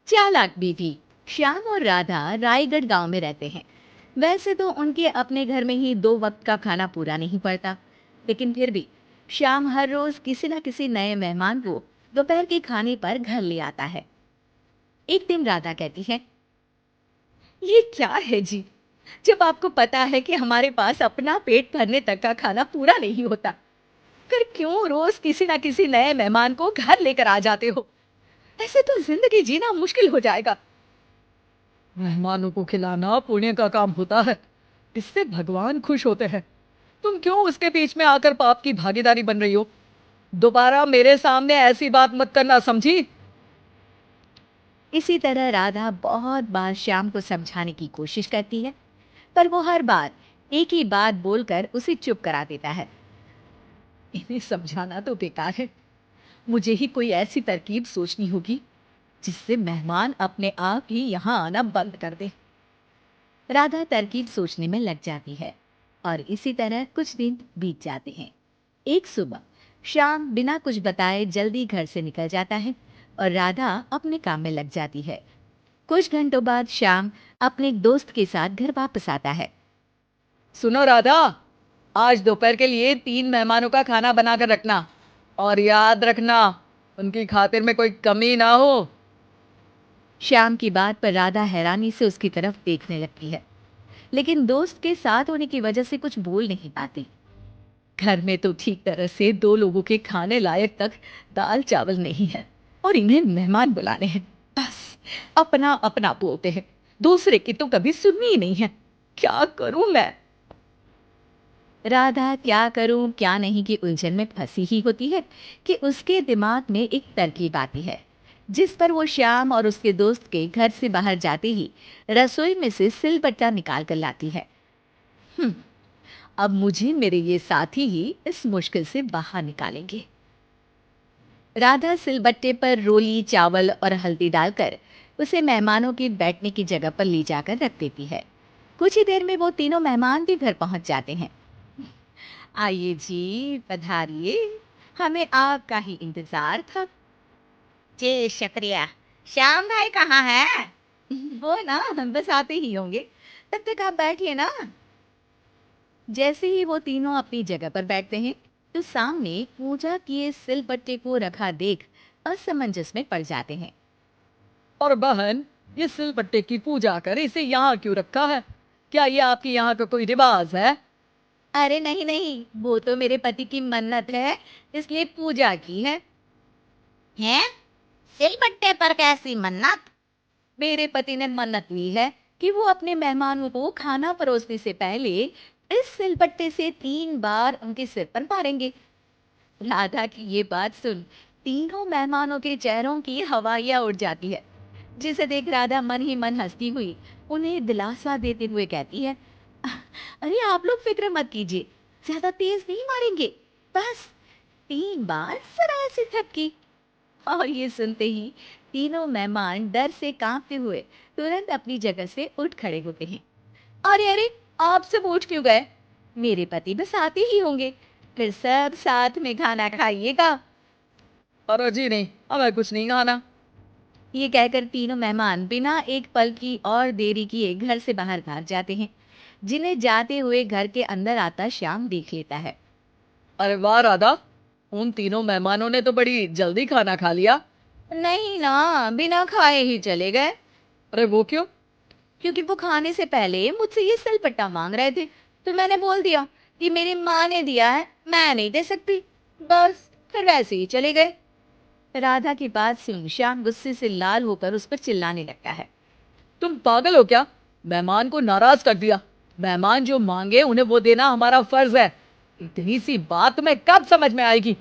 चालाक बीवी। श्याम और राधा रायगढ़ गांव में रहते हैं। वैसे तो उनके अपने घर में ही 2 वक्त का खाना पूरा नहीं पड़ता, लेकिन फिर भी श्याम हर रोज किसी न किसी नए मेहमान को दोपहर के खाने पर घर ले आता है। एक दिन राधा कहती है, ये क्या है जी, जब आपको पता है कि हमारे पास अपना पेट भरने तक का खाना पूरा नहीं होता, फिर क्यों रोज किसी न किसी नए मेहमान को घर लेकर आ जाते हो? ऐसे तो जिंदगी जीना मुश्किल हो जाएगा। मेहमानों को खिलाना पुण्य का काम होता है। इससे भगवान खुश होते हैं। तुम क्यों उसके बीच में आकर पाप की भागीदारी बन रही हो? दोबारा मेरे सामने ऐसी बात मत करना, समझी? इसी तरह राधा बहुत बार श्याम को समझाने की कोशिश करती है, पर वो हर बार एक ही बात बोलकर उसे चुप करा देता है। इन्हें समझाना तो बेकार है। मुझे ही कोई ऐसी तरकीब सोचनी होगी जिससे मेहमान अपने आप ही यहाँ आना बंद कर दे। राधा तरकीब सोचने में लग जाती है और इसी तरह कुछ दिन बीत जाते हैं। एक सुबह श्याम बिना कुछ बताए जल्दी घर से निकल जाता है और राधा अपने काम में लग जाती है। कुछ घंटों बाद श्याम अपने एक दोस्त के साथ घर वापस आता है। सुनो राधा, आज दोपहर के लिए 3 मेहमानों का खाना बनाकर रखना। और याद रखना, उनकी खातिर में कोई कमी ना हो। श्याम की बात पर राधा हैरानी से उसकी तरफ देखने लगती है, लेकिन दोस्त के साथ होने की वजह से कुछ बोल नहीं पाती। घर में तो ठीक तरह से 2 लोगों के खाने लायक तक दाल चावल नहीं है और इन्हें मेहमान बुलाने हैं। बस अपना अपना बोलते हैं, दूसरे की तो कभी सुननी ही नहीं है। क्या करूं मैं? राधा क्या करूं क्या नहीं की उलझन में फंसी ही होती है कि उसके दिमाग में एक तरकीब आती है, जिस पर वो श्याम और उसके दोस्त के घर से बाहर जाते ही रसोई में से सिलबट्टा निकाल कर लाती है। अब मुझे मेरे ये साथी ही इस मुश्किल से बाहर निकालेंगे। राधा सिलबट्टे पर रोली चावल और हल्दी डालकर उसे मेहमानों की बैठने की जगह पर ले जाकर रख देती है। कुछ ही देर में वो तीनों मेहमान भी घर पहुंच जाते हैं। आइए जी, पधारिए, हमें आपका ही इंतजार था। जी शुक्रिया। श्याम भाई कहाँ है? वो ना बस आते ही होंगे, तब तक आप बैठिए ना। जैसे ही वो तीनों अपनी जगह पर बैठते हैं, तो सामने पूजा किए सिलबट्टे को रखा देख असमंजस में पड़ जाते हैं। और बहन, ये सिलबट्टे की पूजा कर इसे यहाँ क्यों रखा है? क्या ये आपके यहाँ का कोई रिवाज है? अरे नहीं नहीं, वो तो मेरे पति की मन्नत है, इसलिए पूजा की है। हैं? सिलबट्टे पर कैसी मन्नत? मेरे पति ने मन्नत ली है कि वो अपने मेहमानों को खाना परोसने से पहले इस सिलबट्टे से 3 बार उनके सिर पर मारेंगे। राधा की ये बात सुन तीनों मेहमानों के चेहरों की हवाइयां उड़ जाती है, जिसे देख राधा मन ही मन हंसती हुई उन्हें दिलासा देते हुए कहती है, अरे आप लोग फिक्र मत कीजिए, ज्यादा तेज नहीं मारेंगे, बस 3 बार जरा सी थपकी। और ये सुनते ही तीनों मेहमान डर से कांपते हुए तुरंत अपनी जगह से उठ खड़े होते हैं। अरे अरे, आप सब उठ क्यों गए? मेरे पति बस आते ही होंगे, फिर सब साथ में खाना खाइएगा। अरे जी नहीं, हमें कुछ नहीं खाना। ये कहकर तीनों मेहमान बिना एक पल की और देरी किए घर से बाहर भाग जाते हैं, जिन्हें जाते हुए घर के अंदर आता श्याम देख लेता है। अरे वाह राधा, उन तीनों मेहमानों ने तो बड़ी जल्दी खाना खा लिया। नहीं ना, बिना खाए ही चले गए। अरे वो क्यों? क्योंकि वो खाने से पहले मुझसे ये सिलपट्टा मांग रहे थे, तो मैंने बोल दिया कि मेरी माँ ने दिया है, मैं नहीं दे सकती। बस फिर वैसे ही चले गए। राधा की बात सुन श्याम गुस्से से लाल होकर उस पर चिल्लाने लगता है। तुम पागल हो क्या? मेहमान को नाराज कर दिया। मेहमान जो मांगे उन्हें वो देना हमारा फर्ज है। इतनी सी बात तुम्हें कब समझ में आएगी?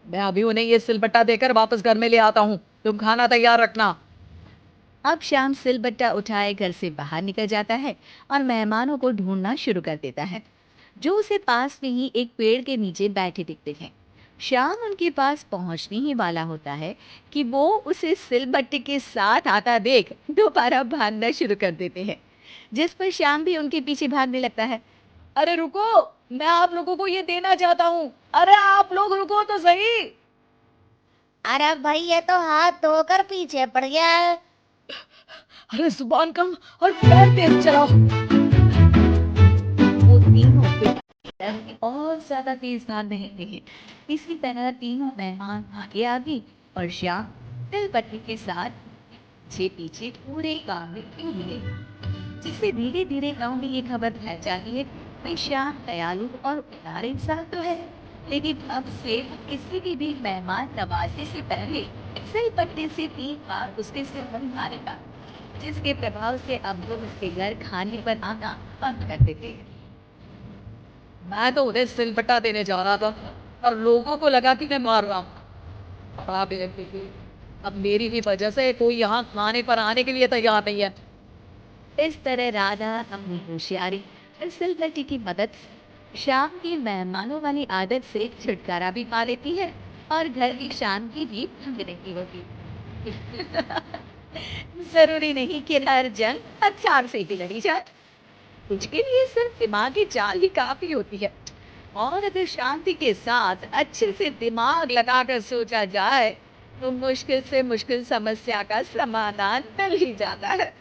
मैं अभी उन्हें ये सिलबट्टा देकर वापस घर में ले आता हूँ। तुम खाना तैयार रखना। अब श्याम सिलबट्टा उठाए घर से बाहर निकल जाता है और मेहमानों को ढूंढना शुरू कर देता है, जो उसे पास में ही एक पेड़ के नीचे बैठे दिखते हैं। श्याम उनके पास पहुंचने ही वाला होता है कि वो उसे सिलबट्टे के साथ आता देख दोबारा भागना शुरू कर देते हैं, जिस पर श्याम भी उनके पीछे भागने लगता है। अरे रुको, मैं आप लोगों को ये देना चाहता हूँ। अरे आप लोग रुको तो सही। अरे भाई ये तो हाथ धोकर पीछे पड़ गया है। अरे जुबान कम और पैर तेज चलाओ। वो तीनों फिर और ज्यादा तेज भाग रहे थे। इसी तरह तीनों मेहमान आगे आगे और श्याम तिल पट्टी के साथ पीछे पीछे पूरे गांव में घूमे। जिससे धीरे धीरे गांव में ये खबर फैल जाती है भाई श्याम दयालु और उदार इंसान तो है, लेकिन अब से वो किसी भी मेहमान नवाजने से पहले सिल पट्टे से 3 बार उसके सिर पर मारेगा, जिसके प्रभाव से अब लोग उसके घर खाने पर आना बंद कर देते हैं। मैं तो उन्हें सिलबट्टा देने जा रहा था और लोगों को लगा कि मैं मार रहा हूँ। अब मेरी ही वजह से कोई यहाँ खाने पर आने के लिए तैयार नहीं है। इस तरह राधा अपनी होशियारी और सिलबट्टी की मदद से शाम की मेहमानों वाली आदत से छुटकारा भी पा लेती है और घर की शांति भी भंग नहीं होती। जरूरी नहीं कि हर जंग हथियार से ही लड़ी जाए, कुछ के लिए सिर्फ दिमागी चाल ही काफी होती है। और अगर शांति के साथ अच्छे से दिमाग लगाकर सोचा जाए तो मुश्किल से मुश्किल समस्या का समाधान मिल ही जाता है।